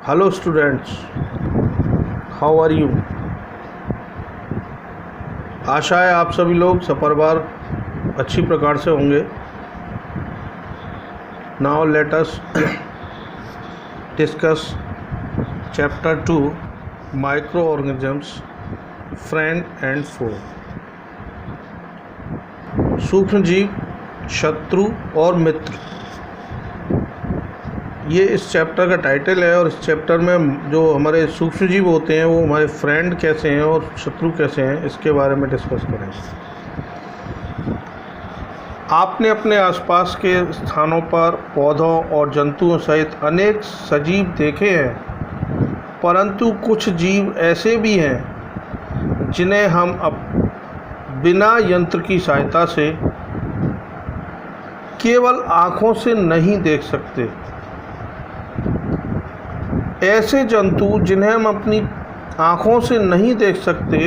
Hello students, how are you. आशा है आप सभी लोग सपरिवार अच्छी प्रकार से होंगे। Now let us discuss chapter 2 micro organisms friend and foe. सूक्ष्म जीव, शत्रु और मित्र, ये इस चैप्टर का टाइटल है। और इस चैप्टर में जो हमारे सूक्ष्म जीव होते हैं वो हमारे फ्रेंड कैसे हैं और शत्रु कैसे हैं, इसके बारे में डिस्कस करेंगे। आपने अपने आसपास के स्थानों पर पौधों और जंतुओं सहित अनेक सजीव देखे हैं, परंतु कुछ जीव ऐसे भी हैं जिन्हें हम बिना यंत्र की सहायता से केवल आँखों से नहीं देख सकते। ऐसे जंतु जिन्हें हम अपनी आँखों से नहीं देख सकते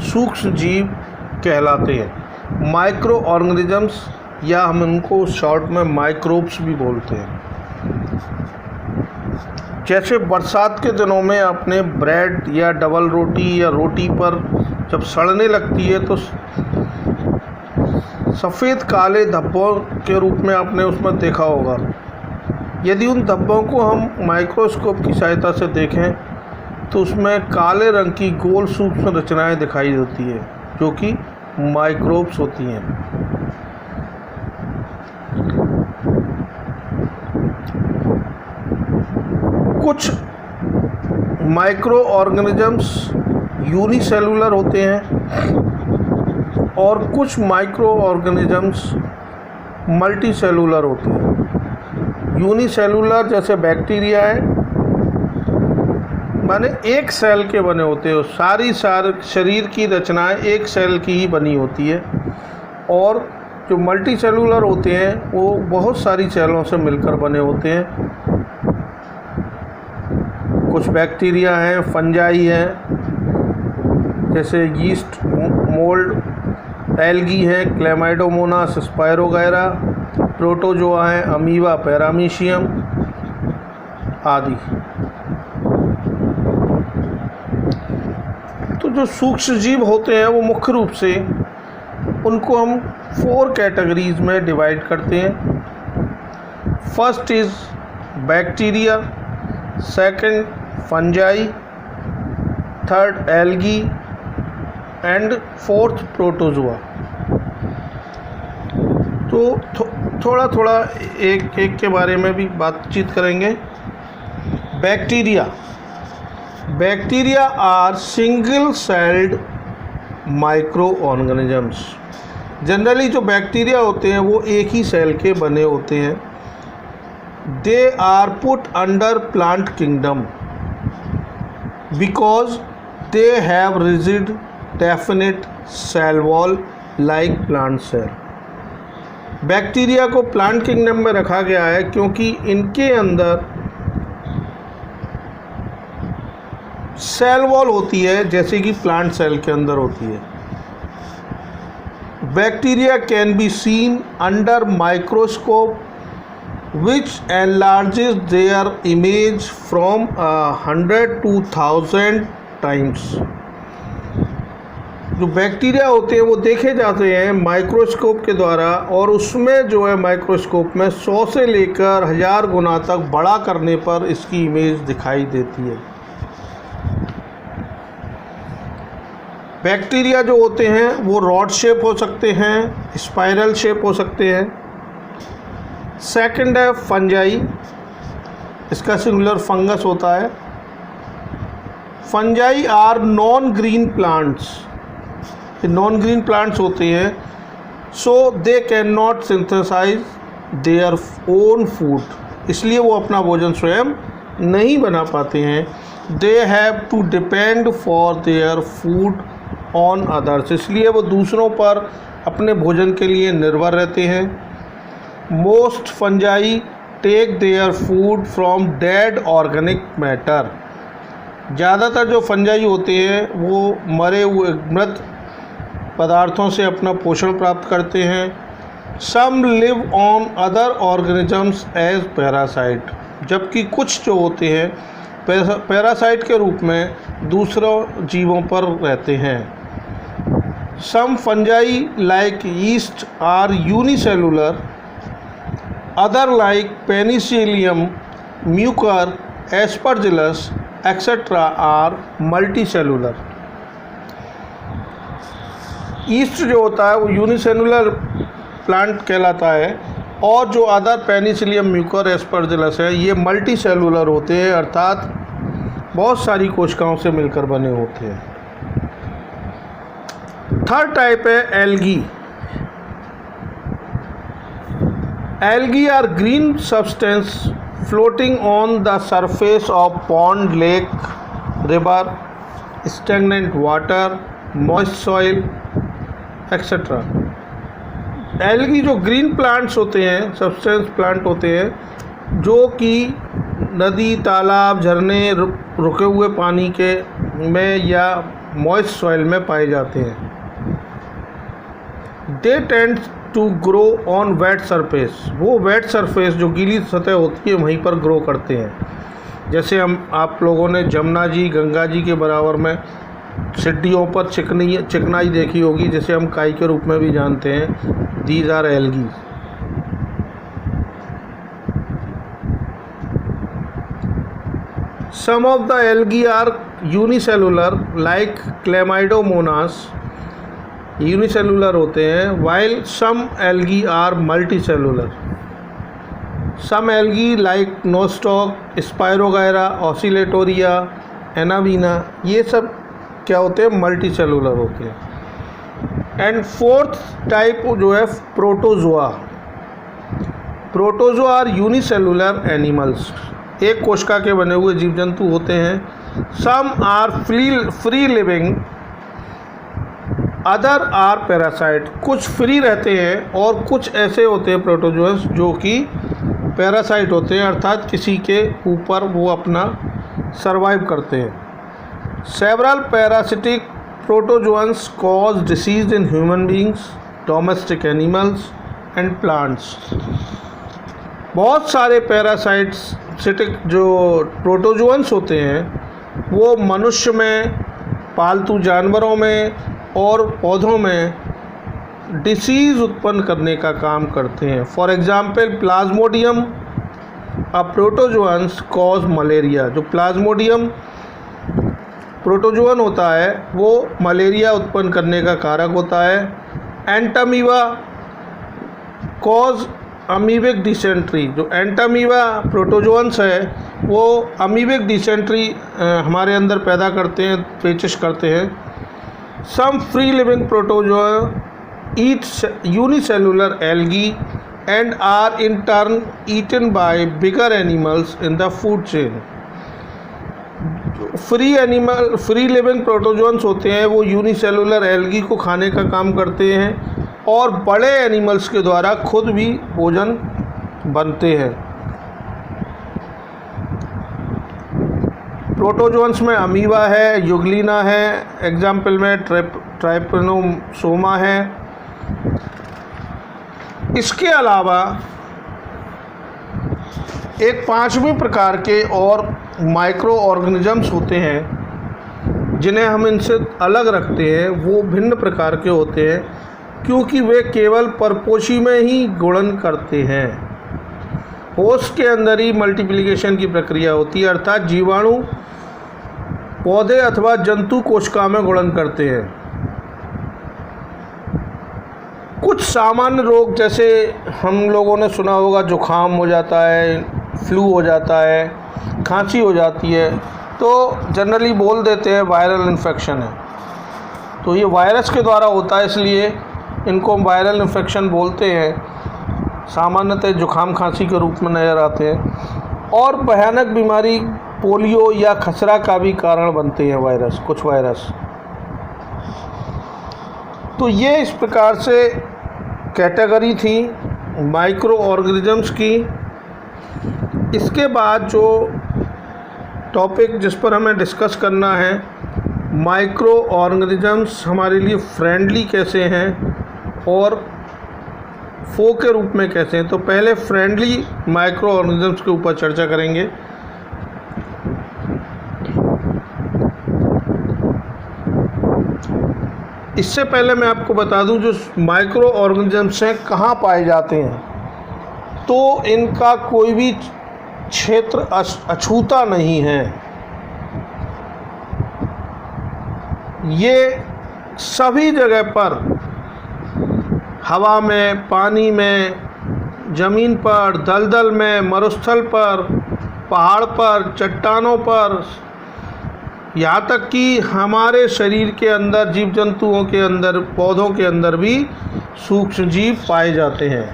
सूक्ष्म जीव कहलाते हैं, माइक्रो ऑर्गेनिजम्स, या हम उनको शॉर्ट में माइक्रोब्स भी बोलते हैं। जैसे बरसात के दिनों में अपने ब्रेड या डबल रोटी या रोटी पर जब सड़ने लगती है तो सफ़ेद काले धब्बों के रूप में आपने उसमें देखा होगा। यदि उन धब्बों को हम माइक्रोस्कोप की सहायता से देखें तो उसमें काले रंग की गोल सूक्ष्म रचनाएं दिखाई देती है जो कि माइक्रोब्स होती हैं। कुछ माइक्रो ऑर्गेनिजम्स यूनिसेलुलर होते हैं और कुछ माइक्रो ऑर्गेनिजम्स मल्टी सेलुलर होते हैं। यूनिसेलुलर जैसे बैक्टीरिया है, माने एक सेल के बने होते हैं, सारी शरीर की रचनाएं एक सेल की ही बनी होती है। और जो मल्टी सेलुलर होते हैं वो बहुत सारी सेलों से मिलकर बने होते हैं। कुछ बैक्टीरिया हैं, फंजाई हैं जैसे यीस्ट, मोल्ड, एल्गी है, क्लेमाइडोमोनास, स्पायरोगायरा, प्रोटोजोआ हैं, अमीबा, पैरामीशियम आदि। तो जो सूक्ष्म जीव होते हैं वो मुख्य रूप से उनको हम 4 कैटेगरीज में डिवाइड करते हैं। First is bacteria, second fungi, third algae and fourth protozoa. तो थोड़ा एक के बारे में भी बातचीत करेंगे। Bacteria are single celled micro organisms. Generally जो बैक्टीरिया होते हैं वो एक ही सेल के बने होते हैं। They are put under plant kingdom because they have rigid definite cell wall like plant cell. Bacteria को प्लांट किंगडम में रखा गया है क्योंकि इनके अंदर सेल वॉल होती है जैसे कि प्लांट सेल के अंदर होती है। Bacteria can be seen under microscope which enlarges there image from 100 to 1000 times. जो बैक्टीरिया होते हैं वो देखे जाते हैं माइक्रोस्कोप के द्वारा, और उसमें जो है माइक्रोस्कोप में 100 से लेकर 1000 गुना तक बड़ा करने पर इसकी इमेज दिखाई देती है। बैक्टीरिया जो होते हैं वो रॉड शेप हो सकते हैं, स्पाइरल शेप हो सकते हैं। सेकंड है फंजाई, इसका सिंगुलर फंगस होता है। Fungi are non green plants, non green plants होते हैं, so they can not synthesize their own food, इसलिए वो अपना भोजन स्वयं नहीं बना पाते हैं। They have to depend for their food on others, इसलिए वो दूसरों पर अपने भोजन के लिए निर्भर रहते हैं। Most fungi take their food from dead organic matter. ज़्यादातर जो फंजाई होते हैं वो मरे हुए मृत पदार्थों से अपना पोषण प्राप्त करते हैं। Some live on other organisms as parasite, जबकि कुछ जो होते हैं पैरासाइट के रूप में दूसरों जीवों पर रहते हैं। Some fungi like yeast are unicellular, other like penicillium, mucor, aspergillus etcetera are multicellular. Yeast जो होता है वो यूनिसेलुलर प्लांट कहलाता है, और जो अदर पेनिसिलियम, म्यूकर, एस्परजिलस है ये मल्टी सेलुलर होते हैं, अर्थात बहुत सारी कोशिकाओं से मिलकर बने होते हैं। थर्ड टाइप है algae. Algae are green substance floating on the surface of pond, lake, river, stagnant water, moist soil etcetera. Algae जो ग्रीन प्लांट्स होते हैं, सब्सटेंस प्लांट होते हैं, जो कि नदी, तालाब, झरने, रुके हुए पानी के में या मॉइस्ट सॉइल में पाए जाते हैं। They tend to grow on wet surface. वो वेट सरफेस जो गीली सतह होती है वहीं पर ग्रो करते हैं। जैसे आप लोगों ने जमुना जी, गंगा जी के बराबर में सिड्डियों पर चिकनाई देखी होगी, जिसे हम काई के रूप में भी जानते हैं। These are algae. Some of the algae are unicellular like chlamydomonas, unicellular होते हैं, while some algae are multicellular. Some algae like nostoc, spirogyra, oscillatoria, एनावीना, ये सब क्या होते हैं, मल्टी सेलुलर होते हैं। एंड फोर्थ टाइप जो है protozoa. Protozoa are unicellular animals, एक कोशिका के बने हुए जीव जंतु होते हैं। Some are free living, other are parasite. कुछ फ्री रहते हैं और कुछ ऐसे होते हैं प्रोटोजोअस जो कि पैरासाइट होते हैं, अर्थात किसी के ऊपर वो अपना सर्वाइव करते हैं। Several parasitic protozoans cause disease in human beings, domestic animals and plants. बहुत सारे पैरासाइटिक जो प्रोटोजोअन्स होते हैं वो मनुष्य में, पालतू जानवरों में और पौधों में डिसीज़ उत्पन्न करने का काम करते हैं। For example Plasmodium a protozoans cause malaria. जो प्लाज्मोडियम प्रोटोजोअन होता है वो मलेरिया उत्पन्न करने का कारक होता है। एंटामीवा कॉज अमीबिक डिसेंट्री। जो एंटामीवा प्रोटोजोअन्स है वो अमीबिक डिसेंट्री हमारे अंदर पैदा करते हैं, पेचिश करते हैं। Some free living protozoa eat unicellular algae and are in turn eaten by bigger animals in the food chain. Free living protozoans होते हैं वो यूनिसेलुलर एल्गी को खाने का काम करते हैं और बड़े एनिमल्स के द्वारा खुद भी भोजन बनते हैं। प्रोटोजोअन्स में अमीबा है, युगलिना है, एग्जाम्पल में ट्राइपेनोसोमा है। इसके अलावा एक पांचवें प्रकार के और माइक्रो ऑर्गेनिजम्स होते हैं जिन्हें हम इनसे अलग रखते हैं। वो भिन्न प्रकार के होते हैं क्योंकि वे केवल परपोषी में ही गुणन करते हैं। होस्ट के अंदर ही मल्टीप्लिकेशन की प्रक्रिया होती है, अर्थात जीवाणु पौधे अथवा जंतु कोशिका में गुणन करते हैं। कुछ सामान्य रोग जैसे हम लोगों ने सुना होगा जुखाम हो जाता है, फ्लू हो जाता है, खांसी हो जाती है, तो जनरली बोल देते हैं वायरल इन्फेक्शन है। तो ये वायरस के द्वारा होता है, इसलिए इनको वायरल इन्फेक्शन बोलते हैं। सामान्यतः जुखाम खांसी के रूप में नज़र आते हैं। और भयानक बीमारी पोलियो या खसरा का भी कारण बनते हैं वायरस, कुछ वायरस। तो ये इस प्रकार से कैटेगरी थी माइक्रो ऑर्गेनिजम्स की। इसके बाद जो टॉपिक जिस पर हमें डिस्कस करना है, माइक्रो ऑर्गेनिजम्स हमारे लिए फ्रेंडली कैसे हैं और फो के रूप में कैसे हैं। तो पहले फ्रेंडली माइक्रो ऑर्गेनिजम्स के ऊपर चर्चा करेंगे। इससे पहले मैं आपको बता दूं जो माइक्रो ऑर्गेनिजम्स हैं कहाँ पाए जाते हैं, तो इनका कोई भी क्षेत्र अछूता नहीं है। ये सभी जगह पर, हवा में, पानी में, ज़मीन पर, दलदल में, मरुस्थल पर, पहाड़ पर, चट्टानों पर, यहाँ तक कि हमारे शरीर के अंदर, जीव जंतुओं के अंदर, पौधों के अंदर भी सूक्ष्म जीव पाए जाते हैं।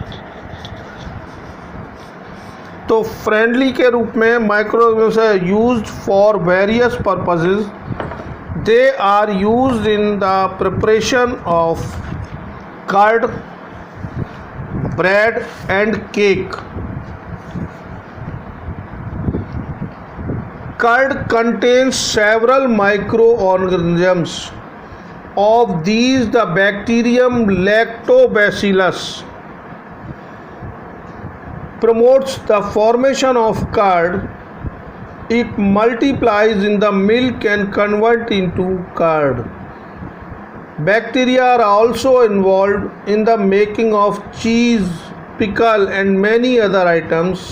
तो फ्रेंडली के रूप में microorganisms are used for various purposes. They are used in the preparation of curd, bread and cake. Curd contains several microorganisms. Of these, the bacterium Lactobacillus promotes the formation of curd. It multiplies in the milk and converts into curd. Bacteria are also involved in the making of cheese, pickle and many other items.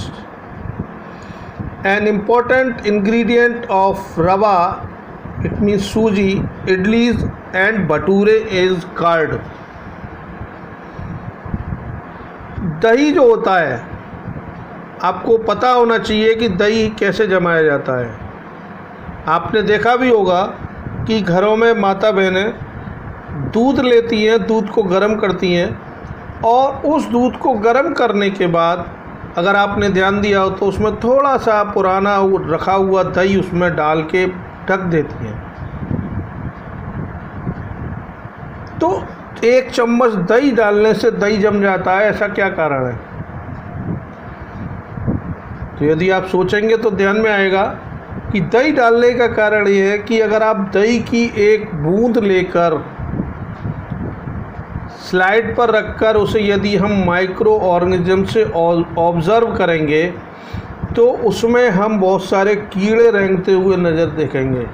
An important ingredient of rava, it means suji, idlis and bhature is curd. दही जो होता है, आपको पता होना चाहिए कि दही कैसे जमाया जाता है। आपने देखा भी होगा कि घरों में माता बहनें दूध लेती हैं, दूध को गर्म करती हैं और उस दूध को गर्म करने के बाद अगर आपने ध्यान दिया हो तो उसमें थोड़ा सा पुराना रखा हुआ दही उसमें डाल के ढक देती हैं। तो 1 चम्मच दही डालने से दही जम जाता है, ऐसा क्या कारण है? तो यदि आप सोचेंगे तो ध्यान में आएगा कि दही डालने का कारण ये है कि अगर आप दही की एक बूंद लेकर स्लाइड पर रखकर उसे यदि हम माइक्रो ऑर्गेनिज्म से ऑब्ज़र्व करेंगे तो उसमें हम बहुत सारे कीड़े रेंगते हुए नज़र देखेंगे।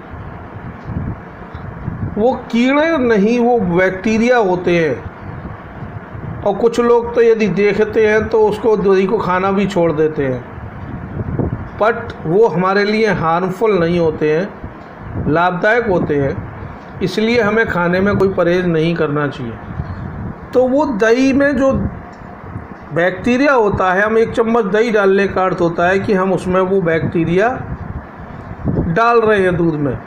वो कीड़े नहीं, वो बैक्टीरिया होते हैं। और कुछ लोग तो यदि देखते हैं तो उसको दही को खाना भी छोड़ देते हैं, बट वो हमारे लिए हार्मफुल नहीं होते हैं, लाभदायक होते हैं। इसलिए हमें खाने में कोई परहेज़ नहीं करना चाहिए। तो वो दही में जो बैक्टीरिया होता है, हम 1 चम्मच दही डालने का अर्थ होता है कि हम उसमें वो बैक्टीरिया डाल रहे हैं दूध में।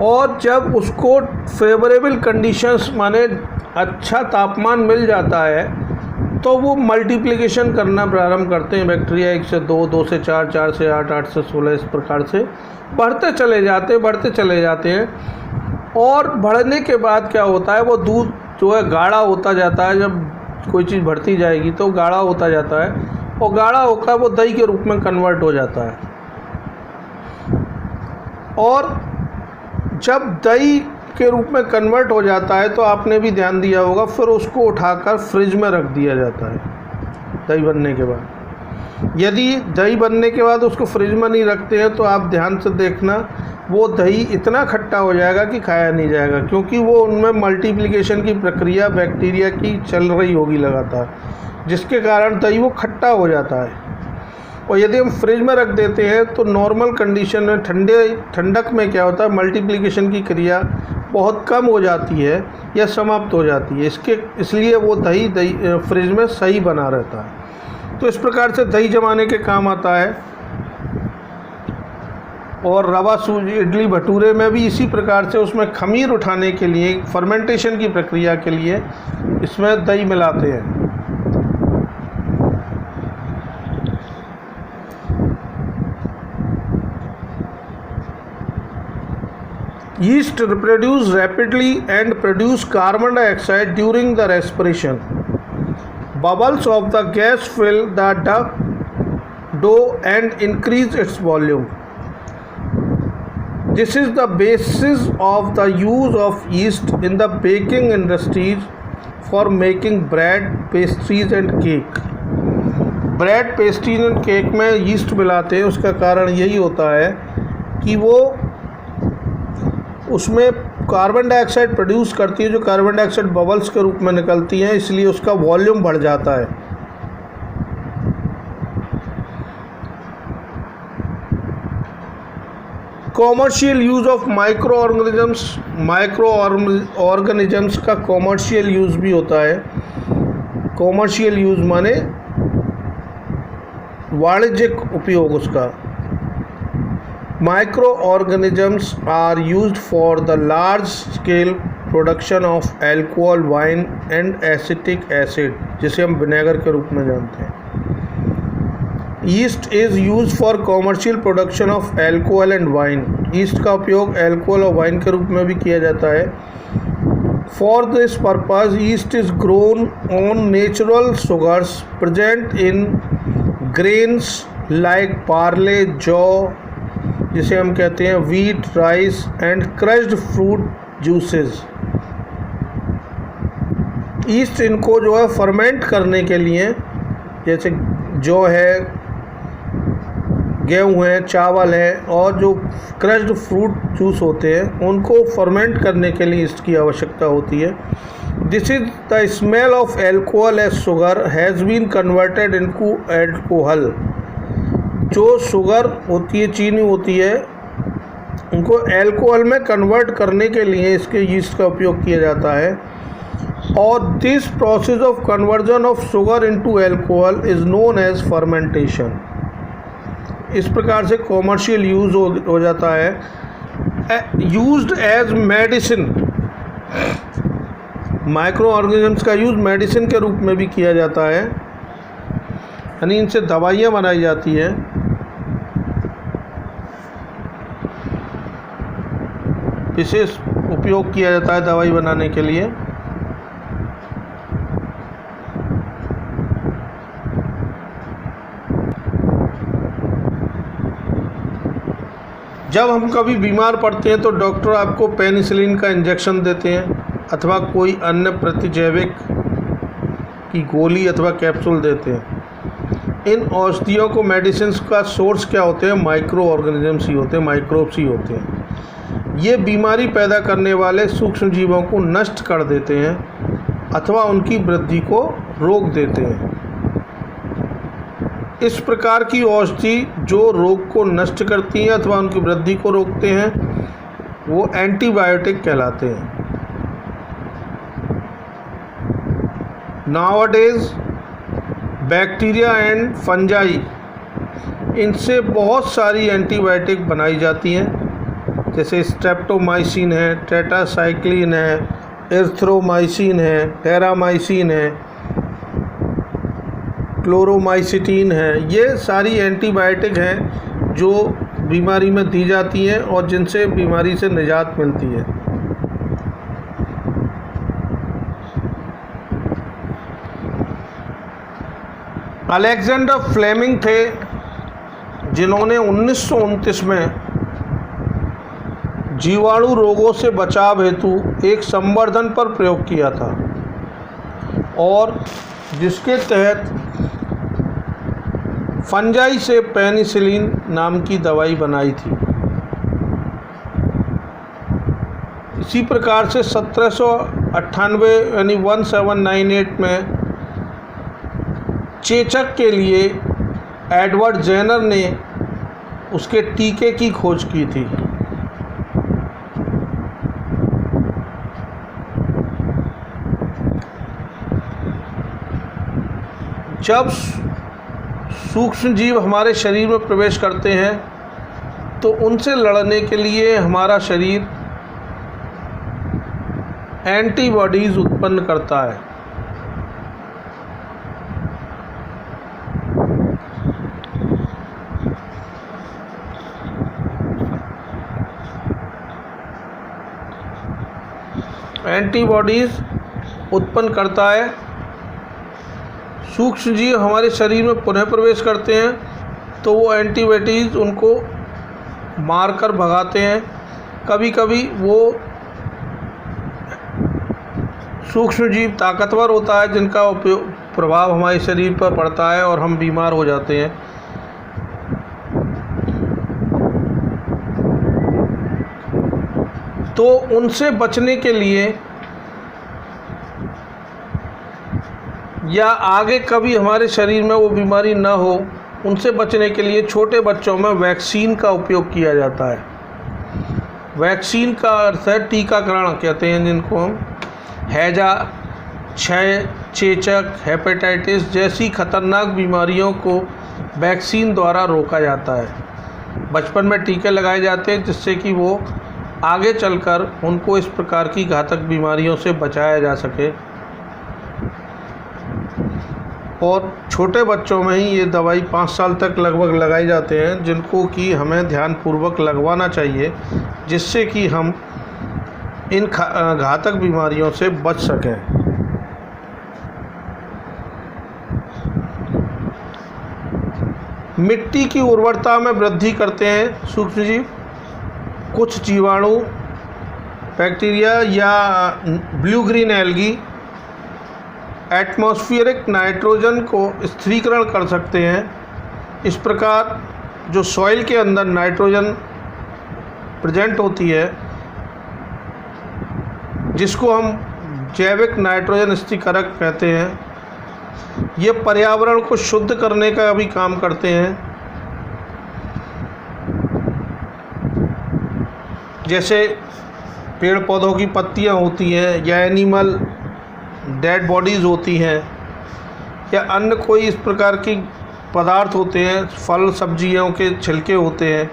और जब उसको फेवरेबल कंडीशंस माने अच्छा तापमान मिल जाता है तो वो मल्टीप्लिकेशन करना प्रारंभ करते हैं। बैक्टीरिया 1 से 2, 2 से 4, 4 से 8, 8 से 16 इस प्रकार से बढ़ते चले जाते हैं। और बढ़ने के बाद क्या होता है, वो दूध जो है गाढ़ा होता जाता है। जब कोई चीज़ बढ़ती जाएगी तो गाढ़ा होता जाता है और गाढ़ा होकर वो दही के रूप में कन्वर्ट हो जाता है। और जब दही के रूप में कन्वर्ट हो जाता है तो आपने भी ध्यान दिया होगा, फिर उसको उठाकर फ्रिज में रख दिया जाता है दही बनने के बाद। यदि दही बनने के बाद उसको फ्रिज में नहीं रखते हैं तो आप ध्यान से देखना, वो दही इतना खट्टा हो जाएगा कि खाया नहीं जाएगा, क्योंकि वो उनमें मल्टीप्लिकेशन की प्रक्रिया बैक्टीरिया की चल रही होगी लगातार, जिसके कारण दही वो खट्टा हो जाता है। और यदि हम फ्रिज में रख देते हैं तो नॉर्मल कंडीशन में ठंडक में क्या होता है, मल्टीप्लिकेशन की क्रिया बहुत कम हो जाती है या समाप्त हो जाती है। इसलिए वो दही फ्रिज में सही बना रहता है। तो इस प्रकार से दही जमाने के काम आता है। और रवा, सूजी, इडली, भटूरे में भी इसी प्रकार से उसमें खमीर उठाने के लिए, फर्मेंटेशन की प्रक्रिया के लिए इसमें दही मिलाते हैं। Yeast reproduce rapidly and produce carbon dioxide during the respiration. Bubbles of the gas fill the dough and increase its volume. This is the basis of the use of yeast in the baking industries for making bread, pastries and cake. Bread, pastries and cake में yeast मिलाते हैं। उसका कारण यही होता है कि वो उसमें कार्बन डाइऑक्साइड प्रोड्यूस करती है, जो कार्बन डाइऑक्साइड बबल्स के रूप में निकलती हैं, इसलिए उसका वॉल्यूम बढ़ जाता है। Commercial use of micro organisms का कॉमर्शियल यूज़ भी होता है। कॉमर्शियल यूज़ माने वाणिज्यिक उपयोग उसका। Micro organisms are used for the large scale production of alcohol, wine and acetic acid, जिसे हम विनेगर के रूप में जानते हैं। Yeast is use for commercial production of alcohol and wine. Yeast का उपयोग एल्कोहल और वाइन के रूप में भी किया जाता है। For this purpose east is grown on natural sugars present in grains like Parle, जौ, जिसे हम कहते हैं wheat, rice and crushed fruit juices. East इनको जो है फर्मेंट करने के लिए, जैसे जौ है, गेहूँ है, चावल है, और जो क्रश्ड फ्रूट जूस होते हैं उनको फर्मेंट करने के लिए इसकी आवश्यकता होती है। This is the smell of alcohol as sugar has been converted into alcohol. जो शुगर होती है, चीनी होती है, उनको एल्कोहल में कन्वर्ट करने के लिए इसके यीस्ट का उपयोग किया जाता है। और this process of conversion of sugar into alcohol is known as fermentation. इस प्रकार से कॉमर्शियल यूज़ हो जाता है। Used as medicine, micro organisms का यूज़ मेडिसिन के रूप में भी किया जाता है, यानी इनसे दवाइयाँ बनाई जाती हैं। विशेष उपयोग किया जाता है दवाई बनाने के लिए। जब हम कभी बीमार पड़ते हैं तो डॉक्टर आपको पेनिसिलिन का इंजेक्शन देते हैं अथवा कोई अन्य प्रतिजैविक की गोली अथवा कैप्सूल देते हैं। इन औषधियों को मेडिसिन का सोर्स क्या होते हैं? माइक्रो ऑर्गेनिजम्स ही होते हैं, माइक्रोब्स ही होते हैं। ये बीमारी पैदा करने वाले सूक्ष्म जीवों को नष्ट कर देते हैं अथवा उनकी वृद्धि को रोक देते हैं। इस प्रकार की औषधि जो रोग को नष्ट करती हैं अथवा उनकी वृद्धि को रोकते हैं वो एंटीबायोटिक कहलाते हैं। नाउअडेज बैक्टीरिया एंड फंजाई, इनसे बहुत सारी एंटीबायोटिक बनाई जाती हैं, जैसे स्ट्रेप्टोमाइसिन है, टेट्रासाइक्लिन है, एरिथ्रोमाइसिन है, टेरामाइसिन है, क्लोरोमाइसिटीन है। ये सारी एंटीबायोटिक हैं जो बीमारी में दी जाती हैं और जिनसे बीमारी से निजात मिलती है। अलेक्जेंडर फ्लेमिंग थे जिन्होंने 1929 में जीवाणु रोगों से बचाव हेतु एक संवर्धन पर प्रयोग किया था और जिसके तहत फंजाई से पेनिसिलिन नाम की दवाई बनाई थी। इसी प्रकार से 1798 यानी 1798 में चेचक के लिए एडवर्ड जेनर ने उसके टीके की खोज की थी। जब सूक्ष्म जीव हमारे शरीर में प्रवेश करते हैं तो उनसे लड़ने के लिए हमारा शरीर एंटीबॉडीज़ उत्पन्न करता है। एंटीबॉडीज़ उत्पन्न करता है। सूक्ष्म जीव हमारे शरीर में पुनः प्रवेश करते हैं तो वो एंटीबॉडीज़ उनको मारकर भगाते हैं। कभी कभी वो सूक्ष्म जीव ताकतवर होता है जिनका उपयोग प्रभाव हमारे शरीर पर पड़ता है और हम बीमार हो जाते हैं। तो उनसे बचने के लिए या आगे कभी हमारे शरीर में वो बीमारी ना हो, उनसे बचने के लिए छोटे बच्चों में वैक्सीन का उपयोग किया जाता है। वैक्सीन का अर्थ है टीकाकरण कहते हैं, जिनको हम हैजा, क्षय, चेचक, हेपेटाइटिस जैसी खतरनाक बीमारियों को वैक्सीन द्वारा रोका जाता है। बचपन में टीके लगाए जाते हैं जिससे कि वो आगे चलकर उनको इस प्रकार की घातक बीमारियों से बचाया जा सके। और छोटे बच्चों में ही ये दवाई 5 साल तक लगभग लगाए जाते हैं, जिनको कि हमें ध्यानपूर्वक लगवाना चाहिए, जिससे कि हम इन घातक बीमारियों से बच सकें। मिट्टी की उर्वरता में वृद्धि करते हैं सूक्ष्मजीव। कुछ जीवाणु, बैक्टीरिया या blue green algae atmospheric nitrogen को स्थिरीकरण कर सकते हैं। इस प्रकार जो सॉइल के अंदर नाइट्रोजन प्रेजेंट होती है, जिसको हम जैविक नाइट्रोजन स्थिरीकरक कहते हैं, ये पर्यावरण को शुद्ध करने का भी काम करते हैं। जैसे पेड़ पौधों की पत्तियां होती हैं या एनिमल डेड बॉडीज़ होती हैं या अन्य कोई इस प्रकार की पदार्थ होते हैं, फल सब्जियों के छिलके होते हैं,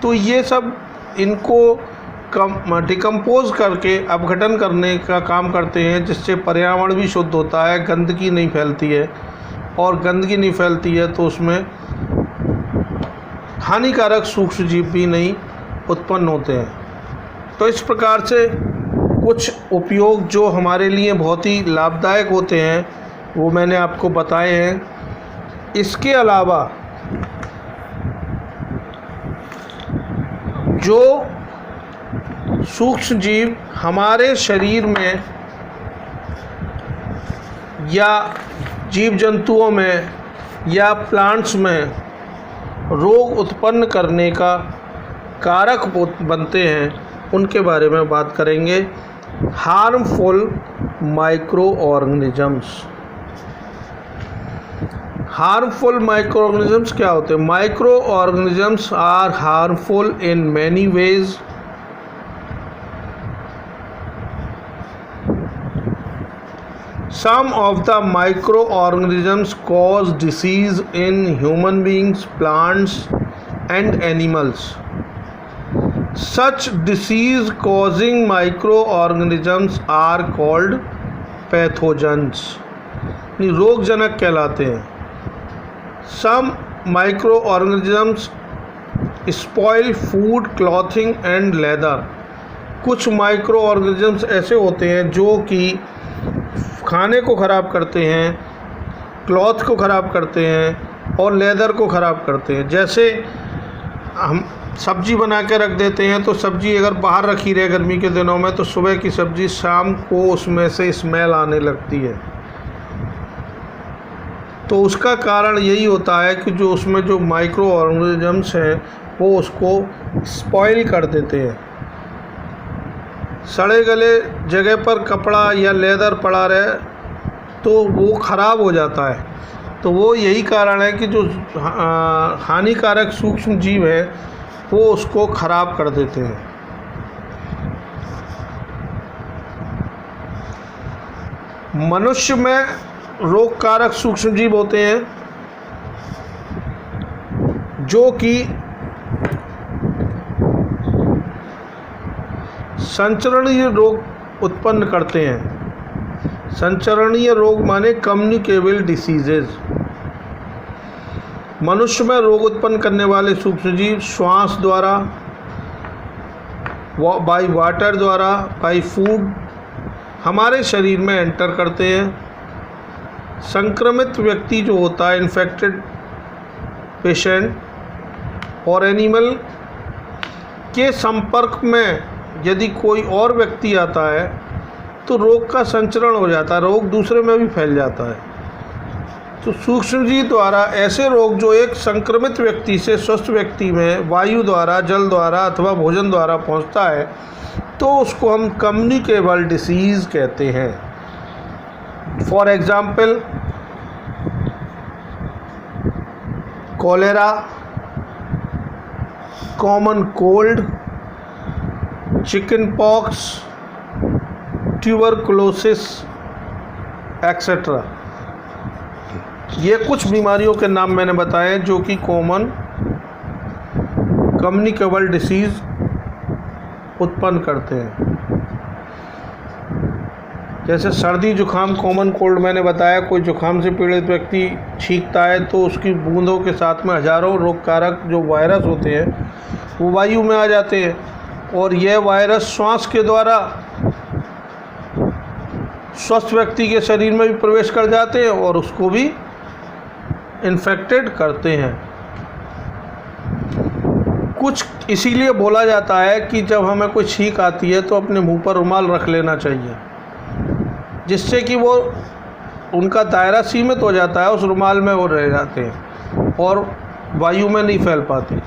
तो ये सब इनको डिकम्पोज करके अपघटन करने का काम करते हैं, जिससे पर्यावरण भी शुद्ध होता है, गंदगी नहीं फैलती है। और गंदगी नहीं फैलती है तो उसमें हानिकारक सूक्ष्म जीव भी नहीं उत्पन्न होते हैं। तो इस प्रकार से कुछ उपयोग जो हमारे लिए बहुत ही लाभदायक होते हैं वो मैंने आपको बताए हैं। इसके अलावा जो सूक्ष्म जीव हमारे शरीर में या जीव जंतुओं में या प्लांट्स में रोग उत्पन्न करने का कारक बनते हैं, उनके बारे में बात करेंगे। Harmful micro organisms. Harmful micro organisms क्या होते हैं? Micro organisms are harmful in many ways. Some of the microorganisms cause disease in human beings, plants, and animals. Such disease-causing microorganisms are called pathogens. रोगजनक कहलाते हैं। Some microorganisms spoil food, clothing, and leather. कुछ micro organisms ऐसे होते हैं जो कि खाने को ख़राब करते हैं, क्लॉथ को ख़राब करते हैं और लेदर को ख़राब करते हैं। जैसे हम सब्ज़ी बना के रख देते हैं, तो सब्ज़ी अगर बाहर रखी रहे गर्मी के दिनों में, तो सुबह की सब्ज़ी शाम को उसमें से स्मेल आने लगती है। तो उसका कारण यही होता है कि जो उसमें जो माइक्रो ऑर्गेनिजम्स हैं वो उसको स्पॉइल कर देते हैं। सड़े गले जगह पर कपड़ा या लेदर पड़ा रहे तो वो ख़राब हो जाता है। तो वो यही कारण है कि जो हानिकारक सूक्ष्म जीव है वो उसको ख़राब कर देते हैं। मनुष्य में रोगकारक सूक्ष्म जीव होते हैं जो कि संचरणीय रोग उत्पन्न करते हैं। संचरणीय रोग माने कम्युनिकेबल डिसीजेज। मनुष्य में रोग उत्पन्न करने वाले सूक्ष्मजीव श्वास द्वारा, बाय वाटर द्वारा, बाय फूड हमारे शरीर में एंटर करते हैं। संक्रमित व्यक्ति जो होता है, इन्फेक्टेड पेशेंट और एनिमल के संपर्क में यदि कोई और व्यक्ति आता है तो रोग का संचरण हो जाता है, रोग दूसरे में भी फैल जाता है। तो सूक्ष्मजीव द्वारा ऐसे रोग जो एक संक्रमित व्यक्ति से स्वस्थ व्यक्ति में वायु द्वारा, जल द्वारा अथवा भोजन द्वारा पहुंचता है, तो उसको हम कम्युनिकेबल डिसीज़ कहते हैं। For example cholera, common cold, chicken pox, tuberculosis etcetera. ये कुछ बीमारियों के नाम मैंने बताए जो कि कॉमन कम्युनिकेबल डिसीज़ उत्पन्न करते हैं। जैसे सर्दी जुखाम, कॉमन कोल्ड मैंने बताया, कोई जुखाम से पीड़ित व्यक्ति छींकता है तो उसकी बूंदों के साथ में हजारों रोगकारक जो वायरस होते हैं वो वायु में आ जाते हैं, और यह वायरस श्वास के द्वारा स्वस्थ व्यक्ति के शरीर में भी प्रवेश कर जाते हैं और उसको भी इन्फेक्टेड करते हैं। कुछ इसीलिए बोला जाता है कि जब हमें कोई छींक आती है तो अपने मुंह पर रुमाल रख लेना चाहिए, जिससे कि वो उनका दायरा सीमित हो जाता है, उस रुमाल में वो रह जाते हैं और वायु में नहीं फैल पाते।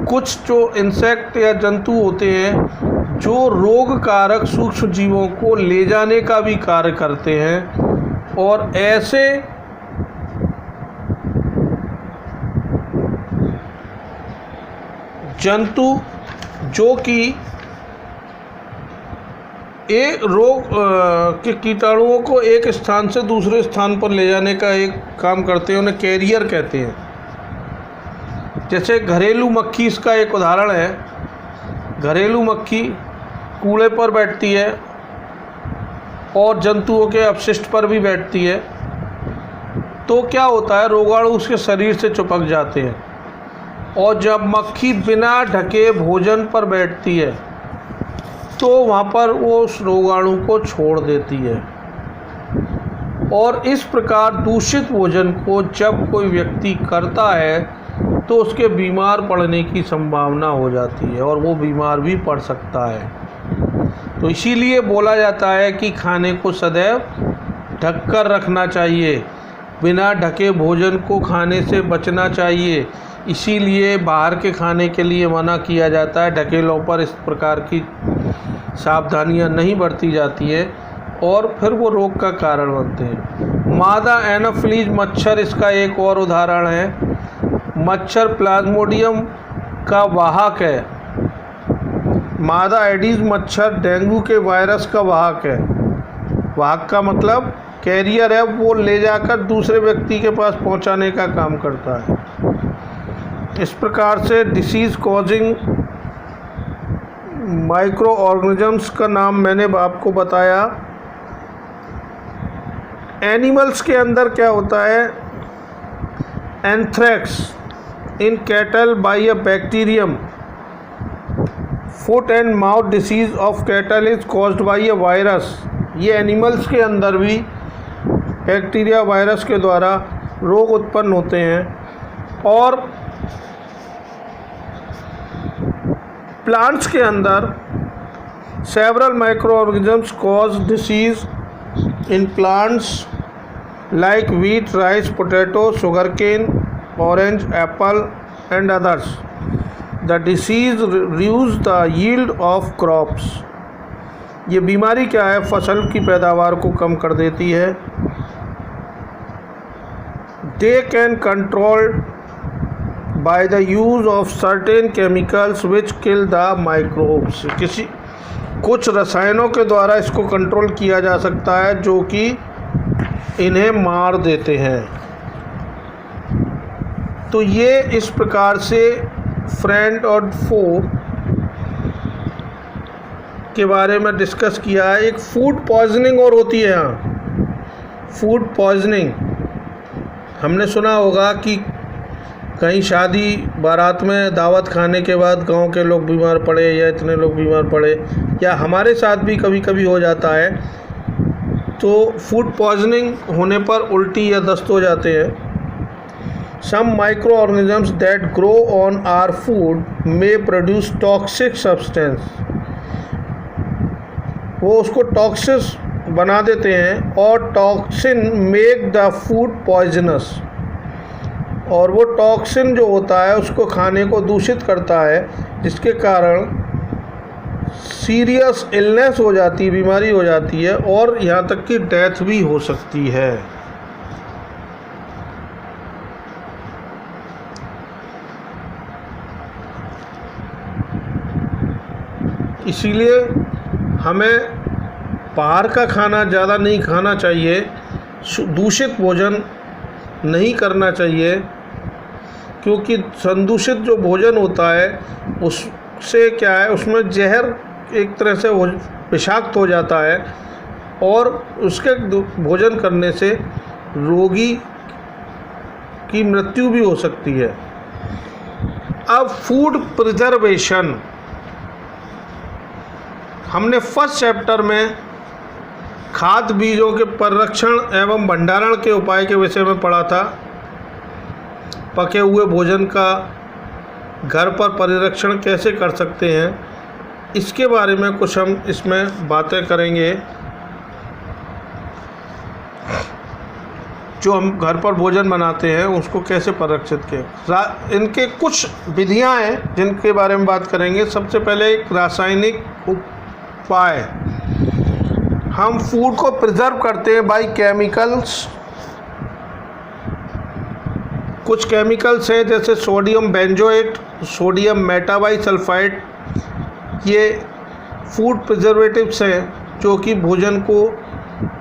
कुछ जो इंसेक्ट या जंतु होते हैं जो रोग कारक सूक्ष्म जीवों को ले जाने का भी कार्य करते हैं, और ऐसे जंतु जो कि एक रोग के कीटाणुओं को एक स्थान से दूसरे स्थान पर ले जाने का एक काम करते हैं, उन्हें कैरियर कहते हैं। जैसे घरेलू मक्खी इसका एक उदाहरण है। घरेलू मक्खी कूड़े पर बैठती है और जंतुओं के अपशिष्ट पर भी बैठती है, तो क्या होता है, रोगाणु उसके शरीर से चिपक जाते हैं, और जब मक्खी बिना ढके भोजन पर बैठती है तो वहाँ पर वो उस रोगाणु को छोड़ देती है, और इस प्रकार दूषित भोजन को जब कोई व्यक्ति करता है तो उसके बीमार पड़ने की संभावना हो जाती है और वो बीमार भी पड़ सकता है। तो इसीलिए बोला जाता है कि खाने को सदैव ढककर रखना चाहिए, बिना ढके भोजन को खाने से बचना चाहिए। इसीलिए बाहर के खाने के लिए मना किया जाता है, ढकेलों पर इस प्रकार की सावधानियां नहीं बरती जाती है और फिर वो रोग का कारण बनते हैं। मादा एनोफिलीज मच्छर इसका एक और उदाहरण है। मच्छर प्लाज्मोडियम का वाहक है। मादा एडीज मच्छर डेंगू के वायरस का वाहक है। वाहक का मतलब कैरियर है, वो ले जाकर दूसरे व्यक्ति के पास पहुंचाने का काम करता है। इस प्रकार से डिसीज़ कॉजिंग माइक्रो ऑर्गेनिजम्स का नाम मैंने आपको बताया। एनिमल्स के अंदर क्या होता है, anthrax in cattle by a bacterium, foot and mouth disease of cattle is caused by a virus. ये एनिमल्स के अंदर भी बैक्टीरिया वायरस के द्वारा रोग उत्पन्न होते हैं। और प्लांट्स के अंदर several micro organisms cause disease in plants like wheat, rice, potato, sugarcane, orange, apple and others. The disease reduce the yield of crops. ये बीमारी क्या है, फसल की पैदावार को कम कर देती है। They can control by the use of certain chemicals which kill the microbes. कुछ रसायनों के द्वारा इसको कंट्रोल किया जा सकता है जो कि इन्हें मार देते हैं। तो ये इस प्रकार से फ्रेंड और फो के बारे में डिस्कस किया है। एक फूड पॉइजनिंग और होती है। यहाँ फूड पॉइजनिंग हमने सुना होगा कि कहीं शादी बारात में दावत खाने के बाद गांव के लोग बीमार पड़े या इतने लोग बीमार पड़े, या हमारे साथ भी कभी कभी हो जाता है। तो फूड पॉइजनिंग होने पर उल्टी या दस्त हो जाते हैं। Some micro organisms that grow on our food may produce toxic substance. वो उसको टॉक्सिक बना देते हैं और toxin make the food poisonous. और वो टॉक्सिन जो होता है उसको खाने को दूषित करता है, जिसके कारण सीरियस इलनेस हो जाती है, बीमारी हो जाती है और यहाँ तक कि डेथ भी हो सकती है। इसीलिए हमें बाहर का खाना ज़्यादा नहीं खाना चाहिए, दूषित भोजन नहीं करना चाहिए, क्योंकि संदूषित जो भोजन होता है उससे क्या है, उसमें जहर एक तरह से विषाक्त हो जाता है और उसके भोजन करने से रोगी की मृत्यु भी हो सकती है। अब फूड प्रिजर्वेशन, हमने फर्स्ट चैप्टर में खाद्य बीजों के परिरक्षण एवं भंडारण के उपाय के विषय में पढ़ा था। पके हुए भोजन का घर पर परिरक्षण कैसे कर सकते हैं, इसके बारे में कुछ हम इसमें बातें करेंगे। जो हम घर पर भोजन बनाते हैं उसको कैसे परिरक्षित किए, इनके कुछ विधियां हैं जिनके बारे में बात करेंगे। सबसे पहले एक रासायनिक उपाय, हम फूड को प्रिजर्व करते हैं बाय केमिकल्स। कुछ केमिकल्स हैं जैसे सोडियम बेंजोएट, सोडियम मेटाबाइसल्फाइड, ये फूड प्रिजर्वेटिव्स हैं जो कि भोजन को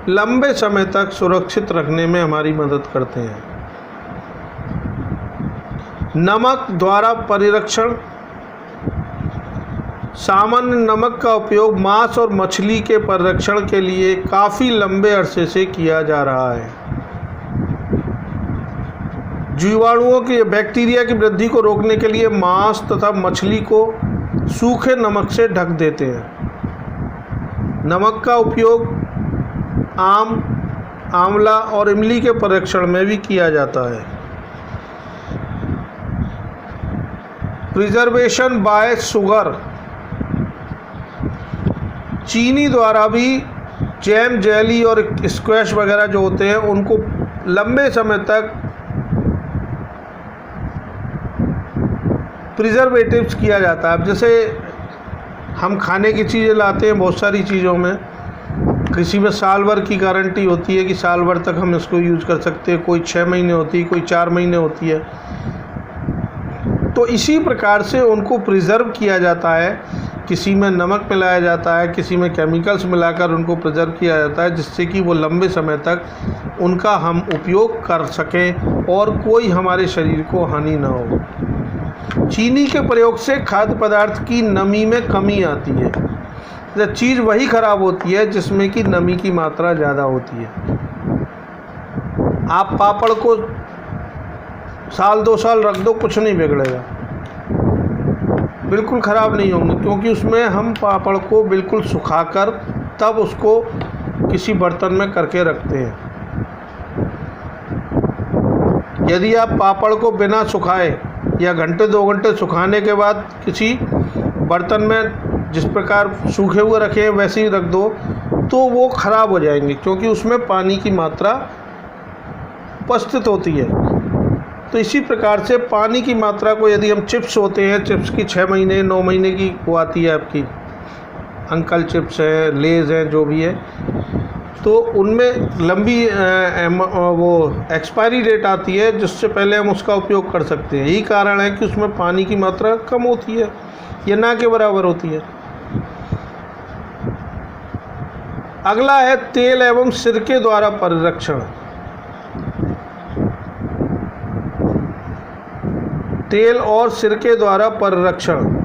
लंबे समय तक सुरक्षित रखने में हमारी मदद करते हैं। नमक द्वारा परिरक्षण, सामान्य नमक का उपयोग मांस और मछली के परिरक्षण के लिए काफ़ी लंबे अरसे से किया जा रहा है। जीवाणुओं की बैक्टीरिया की वृद्धि को रोकने के लिए मांस तथा मछली को सूखे नमक से ढक देते हैं। नमक का उपयोग आम, आंवला और इमली के परिरक्षण में भी किया जाता है। प्रिजर्वेशन बाय शुगर, चीनी द्वारा भी जैम, जेली और स्क्वैश वगैरह जो होते हैं उनको लंबे समय तक प्रिजर्वेटिव्स किया जाता है। अब जैसे हम खाने की चीज़ें लाते हैं, बहुत सारी चीज़ों में किसी में साल भर की गारंटी होती है कि साल भर तक हम इसको यूज़ कर सकते हैं, कोई 6 महीने होती है, कोई 4 महीने होती है। तो इसी प्रकार से उनको प्रिजर्व किया जाता है, किसी में नमक मिलाया जाता है, किसी में केमिकल्स मिलाकर उनको प्रिजर्व किया जाता है, जिससे कि वो लंबे समय तक उनका हम उपयोग कर सकें और कोई हमारे शरीर को हानि ना हो। चीनी के प्रयोग से खाद्य पदार्थ की नमी में कमी आती है। जब चीज़ वही खराब होती है जिसमें कि नमी की मात्रा ज़्यादा होती है। आप पापड़ को साल 2 साल रख दो, कुछ नहीं बिगड़ेगा, बिल्कुल ख़राब नहीं होंगे, क्योंकि उसमें हम पापड़ को बिल्कुल सुखाकर तब उसको किसी बर्तन में करके रखते हैं। यदि आप पापड़ को बिना सुखाए या घंटे 2 घंटे सुखाने के बाद किसी बर्तन में जिस प्रकार सूखे हुए रखे हैं वैसे ही रख दो तो वो ख़राब हो जाएंगे, क्योंकि उसमें पानी की मात्रा उपस्थित होती है। तो इसी प्रकार से पानी की मात्रा को, यदि हम चिप्स होते हैं, चिप्स की 6 महीने 9 महीने की वो आती है आपकी, अंकल चिप्स हैं, लेज़ हैं, जो भी है, तो उनमें लंबी वो एक्सपायरी डेट आती है जिससे पहले हम उसका उपयोग कर सकते हैं। यही कारण है कि उसमें पानी की मात्रा कम होती है या ना के बराबर होती है। अगला है तेल एवं सिरके द्वारा परिरक्षण। तेल और सिरके द्वारा परिरक्षण,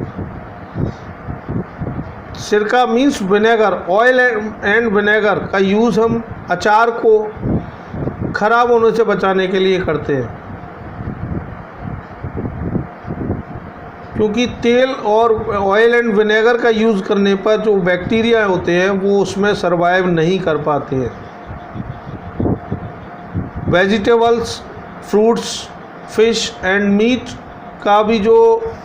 सिरका means vinegar, oil and vinegar का यूज़ हम अचार को खराब होने से बचाने के लिए करते हैं, क्योंकि तेल और ऑयल एंड विनेगर का यूज़ करने पर जो बैक्टीरिया होते हैं वो उसमें सरवाइव नहीं कर पाते हैं। Vegetables, fruits, fish and meat का भी जो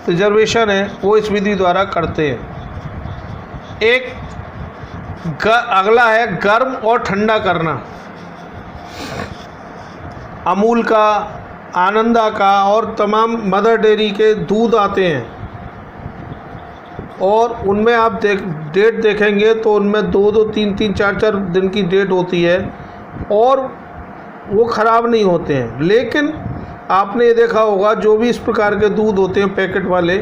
प्रिजर्वेशन है वो इस विधि द्वारा करते हैं। अगला है गर्म और ठंडा करना। अमूल का, आनंदा का और तमाम मदर डेयरी के दूध आते हैं, और उनमें आप डेट देखेंगे तो उनमें 2-2, 3-3, 4-4 दिन की डेट होती है और वो ख़राब नहीं होते हैं। लेकिन आपने ये देखा होगा जो भी इस प्रकार के दूध होते हैं पैकेट वाले,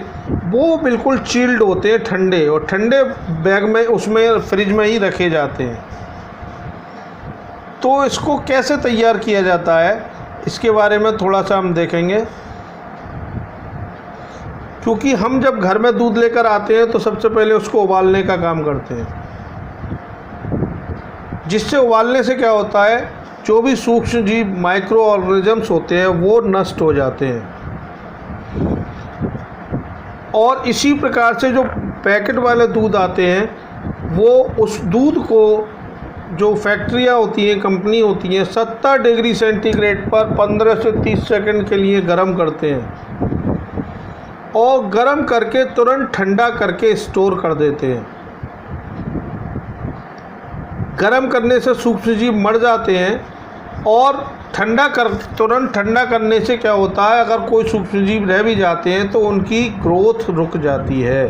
वो बिल्कुल चिल्ड होते हैं, ठंडे, और ठंडे बैग में उसमें फ्रिज में ही रखे जाते हैं। तो इसको कैसे तैयार किया जाता है इसके बारे में थोड़ा सा हम देखेंगे, क्योंकि हम जब घर में दूध लेकर आते हैं तो सबसे पहले उसको उबालने का काम करते हैं, जिससे उबालने से क्या होता है, जो भी सूक्ष्म जीव माइक्रो ऑर्गेनिजम्स होते हैं वो नष्ट हो जाते हैं। और इसी प्रकार से जो पैकेट वाले दूध आते हैं वो उस दूध को जो फैक्ट्रियाँ होती हैं, कंपनी होती हैं, 70 डिग्री सेंटीग्रेड पर 15 से 30 सेकंड के लिए गर्म करते हैं और गर्म करके तुरंत ठंडा करके स्टोर कर देते हैं। गर्म करने से सूक्ष्मजीव मर जाते हैं और तुरंत ठंडा करने से क्या होता है, अगर कोई सूक्ष्मजीव रह भी जाते हैं तो उनकी ग्रोथ रुक जाती है।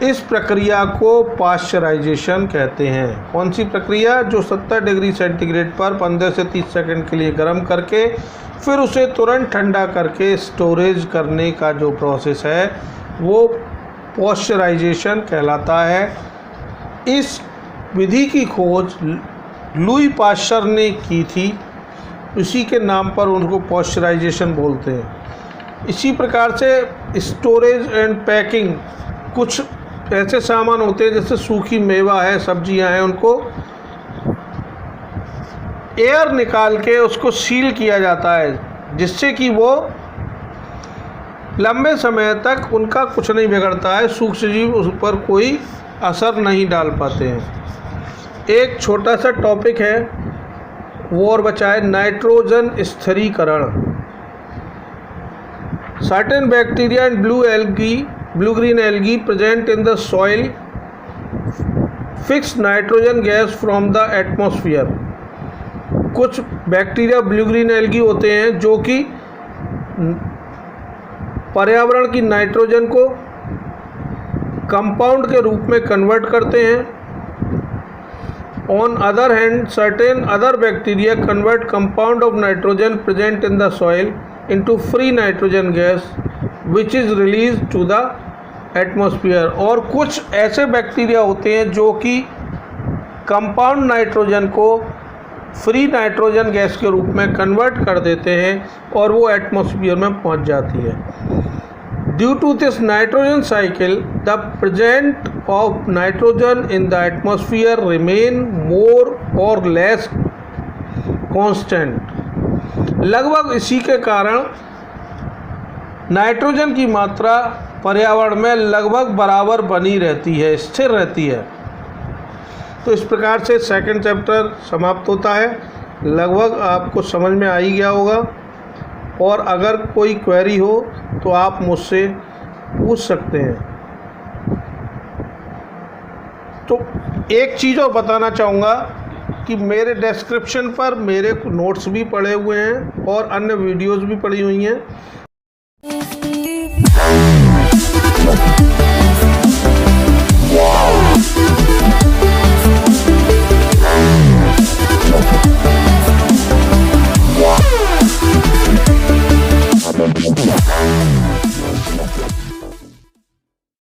इस प्रक्रिया को पाश्चराइजेशन कहते हैं। कौन सी प्रक्रिया? जो 70 डिग्री सेंटीग्रेड पर 15 से 30 सेकंड के लिए गर्म करके फिर उसे तुरंत ठंडा करके स्टोरेज करने का जो प्रोसेस है वो पाश्चराइजेशन कहलाता है। इस विधि की खोज लुई पाश्चर ने की थी, इसी के नाम पर उनको पाश्चराइजेशन बोलते हैं। इसी प्रकार से स्टोरेज एंड पैकिंग, कुछ ऐसे सामान होते हैं जैसे सूखी मेवा है, सब्जियां हैं, उनको एयर निकाल के उसको सील किया जाता है जिससे कि वो लंबे समय तक उनका कुछ नहीं बिगड़ता है, सूक्ष्मजीव उस पर कोई असर नहीं डाल पाते हैं। एक छोटा सा टॉपिक है वो और बचा है, नाइट्रोजन स्थिरीकरण। Certain bacteria and blue green algae present in the soil fix nitrogen gas from the atmosphere. कुछ बैक्टीरिया ब्लू ग्रीन एल्गी होते हैं जो कि पर्यावरण की नाइट्रोजन को कंपाउंड के रूप में कन्वर्ट करते हैं। On other hand, certain other bacteria convert compound of nitrogen present in the soil into free nitrogen gas, which is released to the atmosphere। और कुछ ऐसे बैक्टीरिया होते हैं जो कि कंपाउंड नाइट्रोजन को फ्री नाइट्रोजन गैस के रूप में कन्वर्ट कर देते हैं और वो एटमॉस्फेयर में पहुंच जाती है। Due to this nitrogen cycle, the presence of nitrogen in the atmosphere remain more or less constant। लगभग इसी के कारण नाइट्रोजन की मात्रा पर्यावरण में लगभग बराबर बनी रहती है, स्थिर रहती है। तो इस प्रकार से सेकंड चैप्टर समाप्त होता है। लगभग आपको समझ में आ ही गया होगा, और अगर कोई क्वेरी हो तो आप मुझसे पूछ सकते हैं। तो एक चीज़ और बताना चाहूँगा कि मेरे डिस्क्रिप्शन पर मेरे नोट्स भी पड़े हुए हैं और अन्य वीडियोस भी पड़ी हुई हैं।